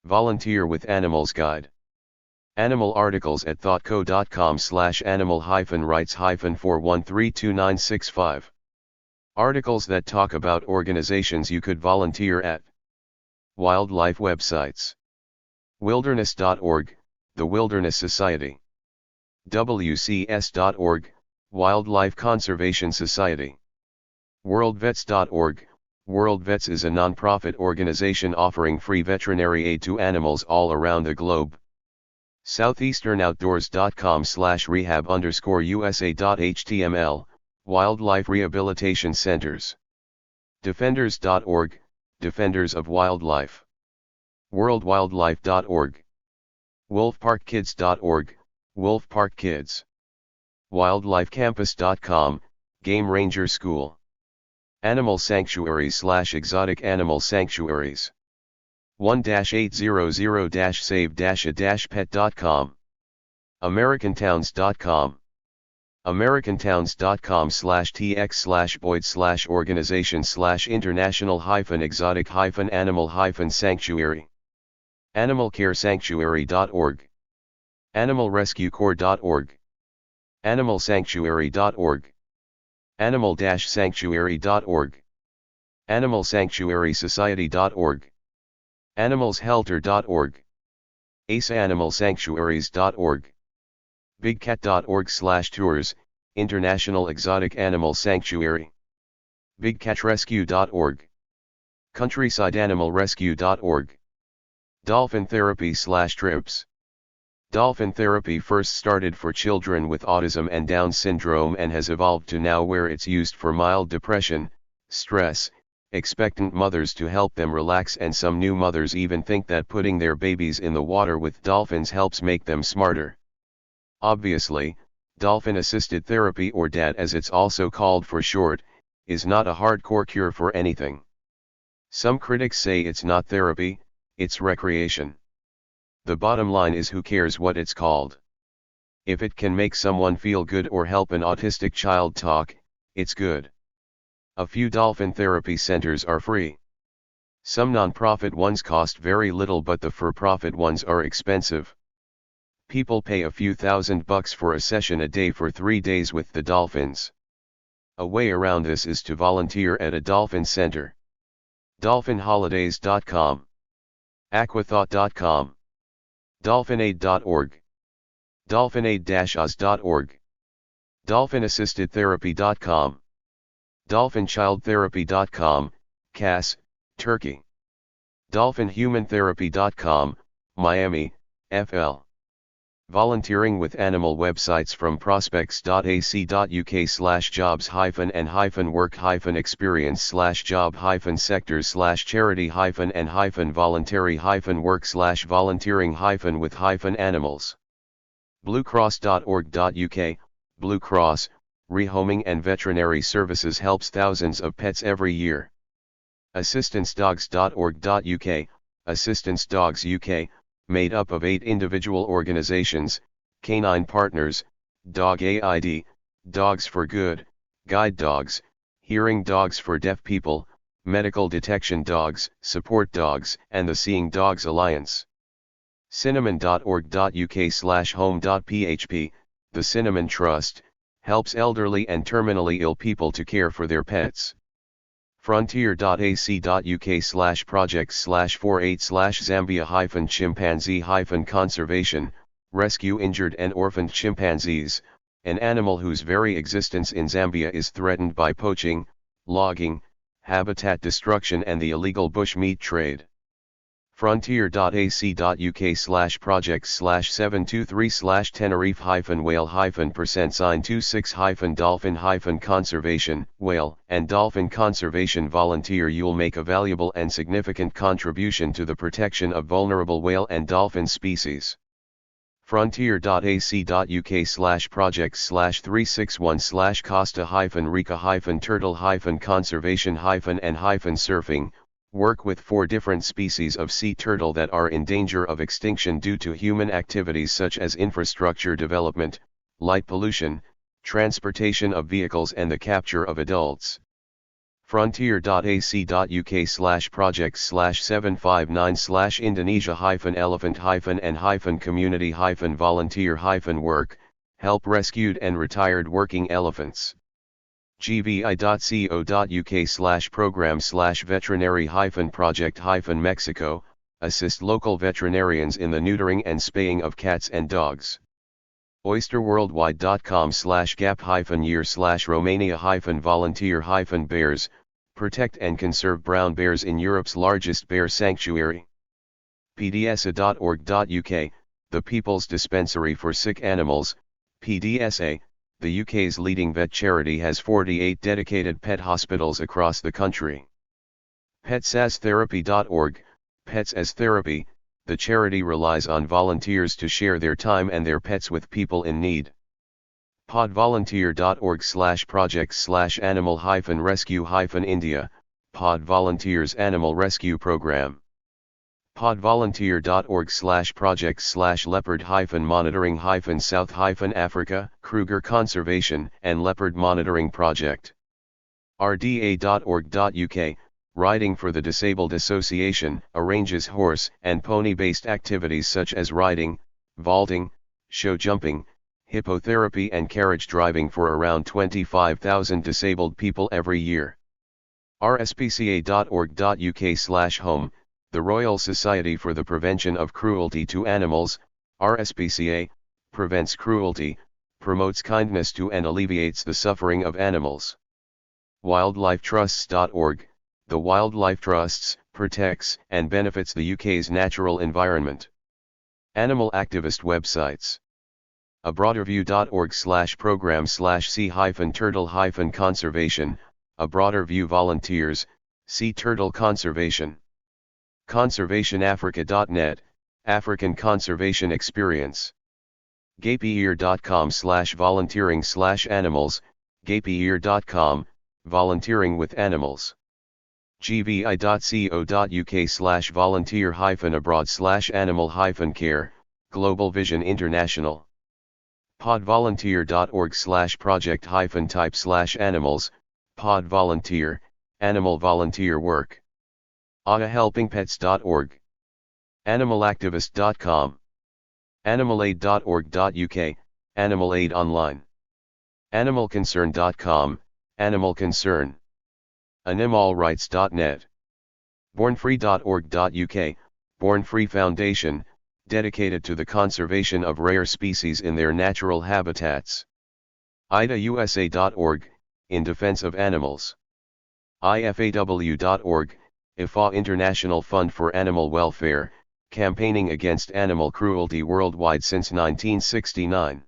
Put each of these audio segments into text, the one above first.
Volunteer with Animals Guide. Animal articles at thoughtco.com/animal-rights-4132965. Articles that talk about organizations you could volunteer at. Wildlife websites. Wilderness.org, the Wilderness Society. WCS.org, Wildlife Conservation Society. WorldVets.org, World Vets is a non-profit organization offering free veterinary aid to animals all around the globe. Southeasternoutdoors.com/rehab_usa.html, Wildlife Rehabilitation Centers. Defenders.org, Defenders of Wildlife. WorldWildlife.org. WolfParkKids.org, Wolf Park Kids. WildlifeCampus.com, Game Ranger School. Animal Sanctuaries/Exotic Animal Sanctuaries. 1-800-save-a-pet.com. AmericanTowns.com. AmericanTowns.com/tx/boyd/organization/international-exotic-animal-sanctuary. AnimalCareSanctuary.org. AnimalRescueCorps.org. AnimalSanctuary.org. Animal-Sanctuary.org. AnimalSanctuarySociety.org. AnimalsHelter.org. AceAnimalSanctuaries.org. BigCat.org/tours, International Exotic Animal Sanctuary. BigCatRescue.org. CountrysideAnimalRescue.org. Dolphin Therapy/trips. Dolphin therapy first started for children with autism and Down syndrome and has evolved to now where it's used for mild depression, stress, expectant mothers to help them relax, and some new mothers even think that putting their babies in the water with dolphins helps make them smarter. Obviously, dolphin-assisted therapy, or DAT as it's also called for short, is not a hardcore cure for anything. Some critics say it's not therapy, it's recreation. The bottom line is, who cares what it's called? If it can make someone feel good or help an autistic child talk, it's good. A few dolphin therapy centers are free. Some non-profit ones cost very little, but the for-profit ones are expensive. People pay a few $1,000 for a session a day for 3 days with the dolphins. A way around this is to volunteer at a dolphin center. DolphinHolidays.com. Aquathought.com. DolphinAid.org. DolphinAid-Oz.org. DolphinAssistedTherapy.com. DolphinChildTherapy.com, Cass, Turkey. DolphinHumanTherapy.com, Miami, FL. Volunteering with animal websites from prospects.ac.uk/jobs-work-sectors/charity-voluntary-work/volunteering-with-animals. Bluecross.org.uk, Blue Cross, rehoming and veterinary services, helps thousands of pets every year. AssistanceDogs.org.uk, Assistance Dogs UK, made up of 8 individual organizations: Canine Partners, Dog AID, Dogs for Good, Guide Dogs, Hearing Dogs for Deaf People, Medical Detection Dogs, Support Dogs, and the Seeing Dogs Alliance. Cinnamon.org.uk/home.php, the Cinnamon Trust, helps elderly and terminally ill people to care for their pets. Frontier.ac.uk/projects/48/Zambia-chimpanzee-conservation, rescue injured and orphaned chimpanzees, an animal whose very existence in Zambia is threatened by poaching, logging, habitat destruction, and the illegal bush meat trade. Frontier.ac.uk/723/Tenerife-whale-%26-dolphin-conservation, whale, and dolphin conservation volunteer. You'll make a valuable and significant contribution to the protection of vulnerable whale and dolphin species. Frontier.ac.uk/projects/361/Costa-Rica-turtle-conservation-and-surfing, work with 4 different species of sea turtle that are in danger of extinction due to human activities such as infrastructure development, light pollution, transportation of vehicles, and the capture of adults. frontier.ac.uk/759/Indonesia-elephant-and-community-volunteer-work, help rescued and retired working elephants. gvi.co.uk/program/veterinary-project-Mexico, assist local veterinarians in the neutering and spaying of cats and dogs. oysterworldwide.com/gap-year/Romania-volunteer-bears, protect and conserve brown bears in Europe's largest bear sanctuary. pdsa.org.uk, the People's Dispensary for Sick Animals, PDSA, the UK's leading vet charity, has 48 dedicated pet hospitals across the country. petsastherapy.org, Pets as Therapy, the charity relies on volunteers to share their time and their pets with people in need. podvolunteer.org/projects/animal-rescue-India, Pod Volunteers Animal Rescue Program. podvolunteer.org/projects/leopard-monitoring-South-Africa, Kruger Conservation and Leopard Monitoring Project. rda.org.uk, Riding for the Disabled Association, arranges horse and pony-based activities such as riding, vaulting, show jumping, hippotherapy and carriage driving for around 25,000 disabled people every year. rspca.org.uk/home, the Royal Society for the Prevention of Cruelty to Animals, RSPCA, prevents cruelty, promotes kindness to and alleviates the suffering of animals. wildlifetrusts.org, the Wildlife Trusts, protects and benefits the UK's natural environment. Animal activist websites. abroaderview.org/program/sea-turtle-conservation, A Broader View volunteers, sea turtle conservation. conservationafrica.net, African Conservation Experience. gapeyear.com/volunteering/animals, gapeyear.com, volunteering with animals. gvi.co.uk/volunteer-abroad/animal-care, Global Vision International. podvolunteer.org/project-type/animals, Pod Volunteer, Animal Volunteer Work. AHAHelpingPets.org. Animalactivist.com. Animalaid.org.uk, Animal Aid Online. Animalconcern.com, Animal Concern. Animalrights.net. Bornfree.org.uk, Born Free Foundation, dedicated to the conservation of rare species in their natural habitats. idausa.org, in defense of animals. ifaw.org, IFA International Fund for Animal Welfare, campaigning against animal cruelty worldwide since 1969.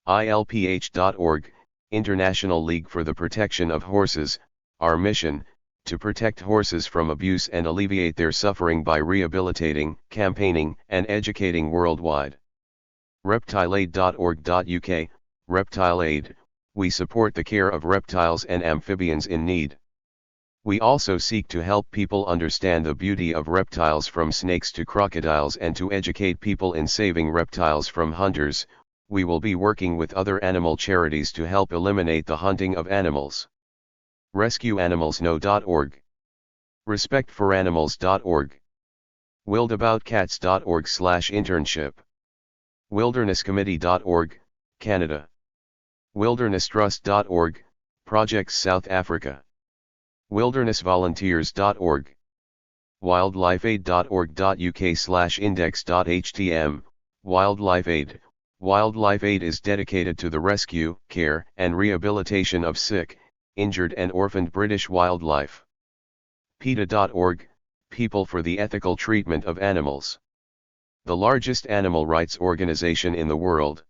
ilph.org, International League for the Protection of Horses, our mission, to protect horses from abuse and alleviate their suffering by rehabilitating, campaigning, and educating worldwide. reptileaid.org.uk, Reptile Aid, we support the care of reptiles and amphibians in need. We also seek to help people understand the beauty of reptiles from snakes to crocodiles and to educate people in saving reptiles from hunters. We will be working with other animal charities to help eliminate the hunting of animals. RescueAnimalsNow.org. RespectForAnimals.org. WildAboutCats.org/internship. WildernessCommittee.org, Canada. WildernessTrust.org, Projects South Africa. WildernessVolunteers.org. WildlifeAid.org.uk/index.htm, Wildlife Aid. Wildlife Aid is dedicated to the rescue, care, and rehabilitation of sick, injured and orphaned British wildlife. PETA.org, People for the Ethical Treatment of Animals. The largest animal rights organization in the world.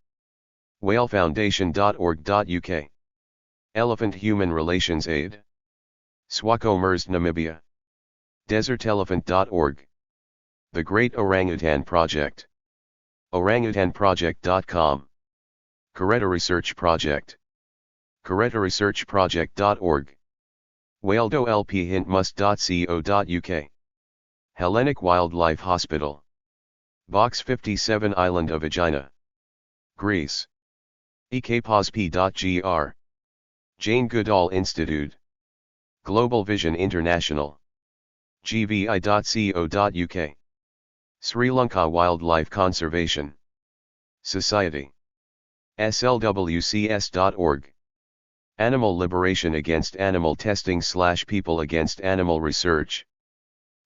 whalefoundation.org.uk. Elephant Human Relations Aid. Ecommerce Namibia. Desertelephant.org. The Great Orangutan Project. orangutanproject.com. Coretta Research Project. CorettaResearchProject.org. WhaleDoLPHintMust.co.uk. Hellenic Wildlife Hospital. Box 57 Island of Aegina. Greece. ekposp.gr. Jane Goodall Institute. Global Vision International. gvi.co.uk. Sri Lanka Wildlife Conservation Society. slwcs.org. Animal Liberation Against Animal Testing / People Against Animal Research.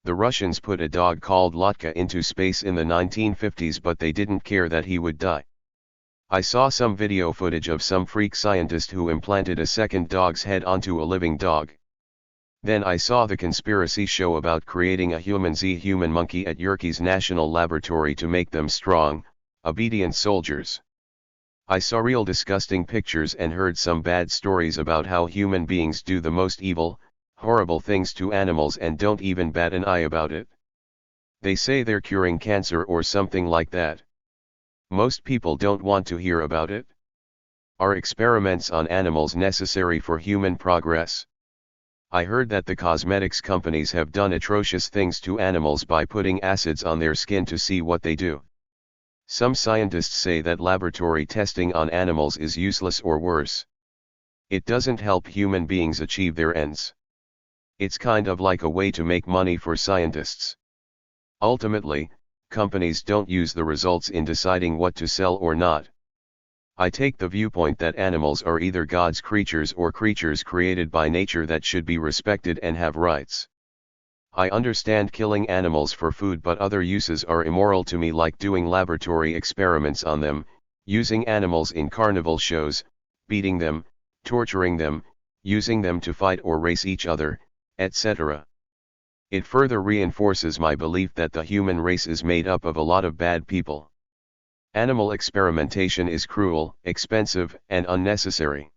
The Russians put a dog called Lotka into space in the 1950s, but they didn't care that he would die. I saw some video footage of some freak scientist who implanted a second dog's head onto a living dog. Then I saw the conspiracy show about creating a human monkey at Yerkes National Laboratory to make them strong, obedient soldiers. I saw real disgusting pictures and heard some bad stories about how human beings do the most evil, horrible things to animals and don't even bat an eye about it. They say they're curing cancer or something like that. Most people don't want to hear about it. Are experiments on animals necessary for human progress? I heard that the cosmetics companies have done atrocious things to animals by putting acids on their skin to see what they do. Some scientists say that laboratory testing on animals is useless or worse. It doesn't help human beings achieve their ends. It's kind of like a way to make money for scientists. Ultimately, companies don't use the results in deciding what to sell or not. I take the viewpoint that animals are either God's creatures or creatures created by nature that should be respected and have rights. I understand killing animals for food, but other uses are immoral to me, like doing laboratory experiments on them, using animals in carnival shows, beating them, torturing them, using them to fight or race each other, etc. It further reinforces my belief that the human race is made up of a lot of bad people. Animal experimentation is cruel, expensive, and unnecessary.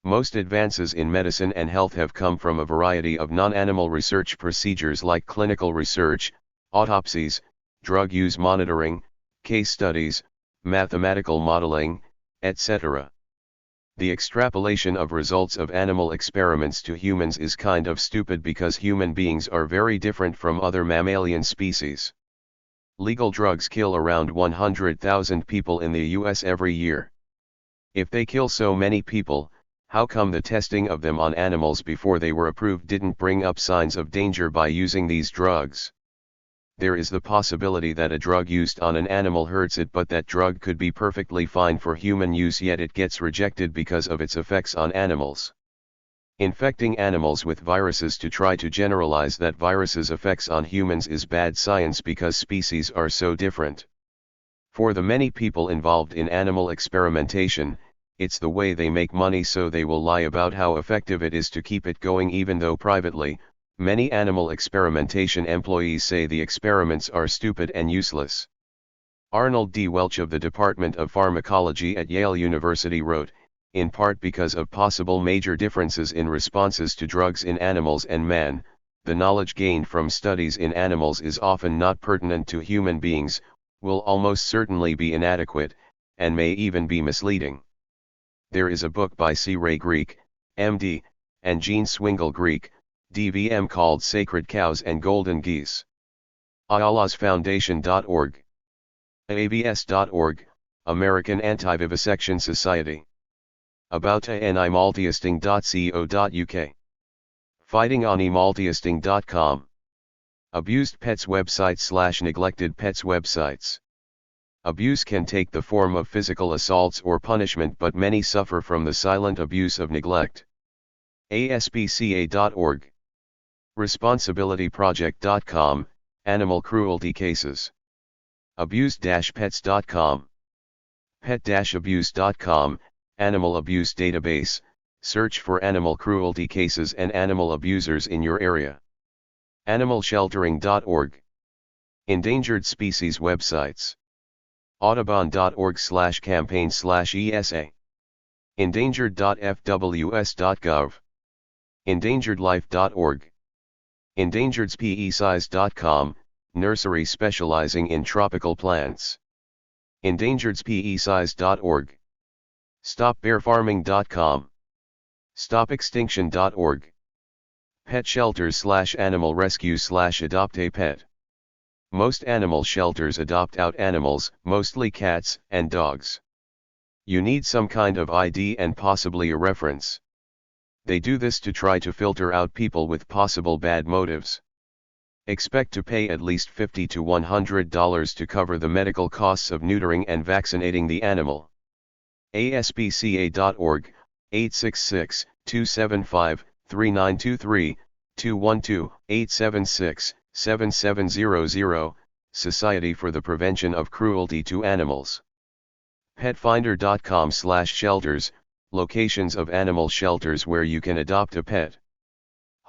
Most advances in medicine and health have come from a variety of non-animal research procedures like clinical research, autopsies, drug use monitoring, case studies, mathematical modeling, etc. The extrapolation of results of animal experiments to humans is kind of stupid because human beings are very different from other mammalian species. Legal drugs kill around 100,000 people in the US every year. If they kill so many people, how come the testing of them on animals before they were approved didn't bring up signs of danger by using these drugs? There is the possibility that a drug used on an animal hurts it, but that drug could be perfectly fine for human use, yet it gets rejected because of its effects on animals. Infecting animals with viruses to try to generalize that viruses' effects on humans is bad science because species are so different. For the many people involved in animal experimentation, it's the way they make money, so they will lie about how effective it is to keep it going, even though privately, many animal experimentation employees say the experiments are stupid and useless. Arnold D. Welch of the Department of Pharmacology at Yale University wrote, in part because of possible major differences in responses to drugs in animals and man, the knowledge gained from studies in animals is often not pertinent to human beings, will almost certainly be inadequate, and may even be misleading. There is a book by C. Ray Greek, MD, and Jean Swingle Greek, DVM, called Sacred Cows and Golden Geese. ayalazfoundation.org. abs.org, American Anti-Vivisection Society. About animaltesting.co.uk. fightinganimалtesting.com. Abused pets websites / neglected pets websites. Abuse can take the form of physical assaults or punishment, but many suffer from the silent abuse of neglect. ASPCA.org. Responsibilityproject.com, Animal Cruelty Cases. Abused-pets.com. Pet-abuse.com, Animal Abuse Database, search for animal cruelty cases and animal abusers in your area. Animalsheltering.org. Endangered species websites. audubon.org/campaign/ESA. Endangered.fws.gov. Endangeredlife.org. Endangeredspecies.com, nursery specializing in tropical plants. Endangeredspecies.org. StopBearFarming.com. StopExtinction.org. Pet shelters / animal rescue / adopt a pet. Most animal shelters adopt out animals, mostly cats and dogs. You need some kind of ID and possibly a reference. They do this to try to filter out people with possible bad motives. Expect to pay at least $50 to $100 to cover the medical costs of neutering and vaccinating the animal. ASPCA.org, 866-275-3923, 212-876-7700, Society for the Prevention of Cruelty to Animals. Petfinder.com/shelters, locations of animal shelters where you can adopt a pet.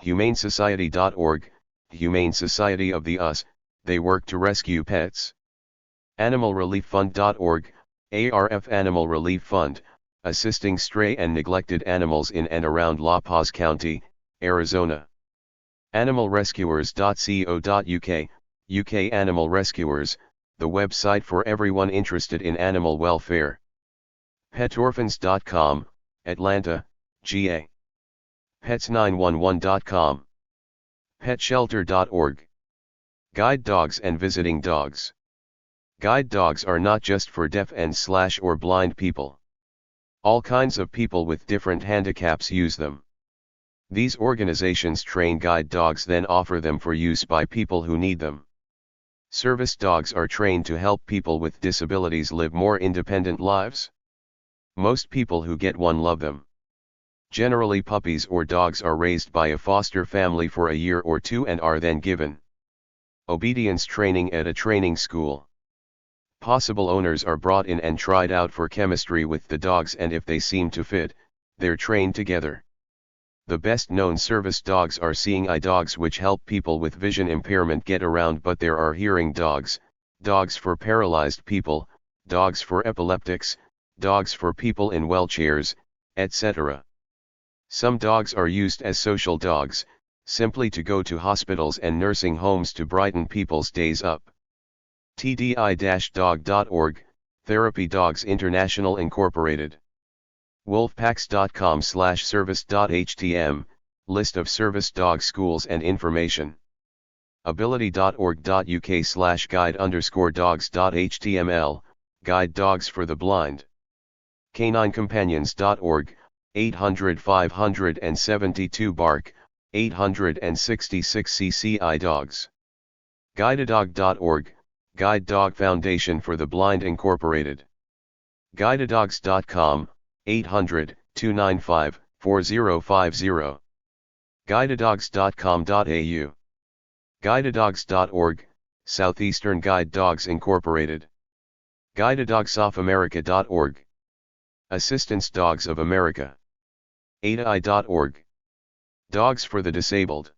HumaneSociety.org, Humane Society of the US, they work to rescue pets. AnimalReliefFund.org, ARF Animal Relief Fund, assisting stray and neglected animals in and around La Paz County, Arizona. AnimalRescuers.co.uk, UK Animal Rescuers, the website for everyone interested in animal welfare. PetOrphans.com, Atlanta, GA. Pets911.com. PetShelter.org. Guide dogs and visiting dogs. Guide dogs are not just for deaf and/or blind people. All kinds of people with different handicaps use them. These organizations train guide dogs, then offer them for use by people who need them. Service dogs are trained to help people with disabilities live more independent lives. Most people who get one love them. Generally, puppies or dogs are raised by a foster family for a year or two and are then given obedience training at a training school. Possible owners are brought in and tried out for chemistry with the dogs, and if they seem to fit, they're trained together. The best known service dogs are seeing eye dogs, which help people with vision impairment get around, but there are hearing dogs, dogs for paralyzed people, dogs for epileptics, dogs for people in wheelchairs, etc. Some dogs are used as social dogs, simply to go to hospitals and nursing homes to brighten people's days up. TDI-dog.org, Therapy Dogs International Incorporated. Wolfpacks.com/service.htm, list of service dog schools and information. Ability.org.uk/guide_dogs.html, guide dogs for the blind. Caninecompanions.org, 800-572 bark, 866 CCI dogs. Guidedog.org, Guide Dog Foundation for the Blind Incorporated. Guidedogs.com, 800-295-4050. Guidedogs.com.au. Guidedogs.org, Southeastern Guide Dogs Incorporated. Guidedogsofamerica.org. Assistance Dogs of America. ADI.org. Dogs for the Disabled.